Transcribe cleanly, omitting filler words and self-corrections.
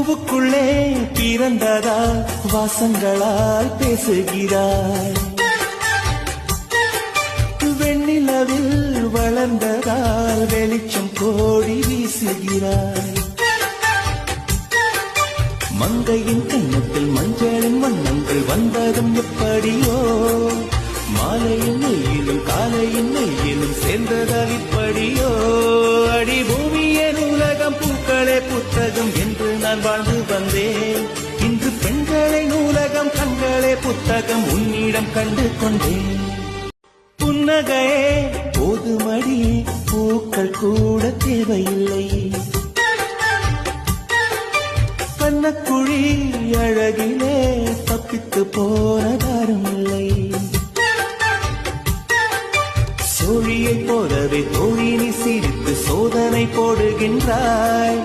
பூவுக்குள்ளே பிறந்ததால் வாசங்களால் பேசுகிறாய். வெண்ணிலவில் வளர்ந்ததால் வெளிச்சம் கோடி வீசுகிறாய். மங்கையின் கண்ணத்தில் மஞ்சளின் வண்ணங்கள் வந்ததும் எப்படியோ, மாலையின் நெய்யிலும் காலையின் நெய்யிலும் சேர்ந்ததால் இப்படியோ. அடி பூமியே நூலகம் பூக்களே புத்தகம் என்று நான் வாழ்ந்து வந்தேன். இன்று பெண்களை நூலகம் கண்களே புத்தகம் உன்னிடம் கண்டு கொண்டேன். புன்னகையே போதுமடி பூக்கள் கூட தேவையில்லை. கண்ணக்குழி அழகிலே தப்பித்து போனதாரும் இல்லை. சோழியை போலவே தோழினி சிரித்து சோதனை போடுகின்றாய்.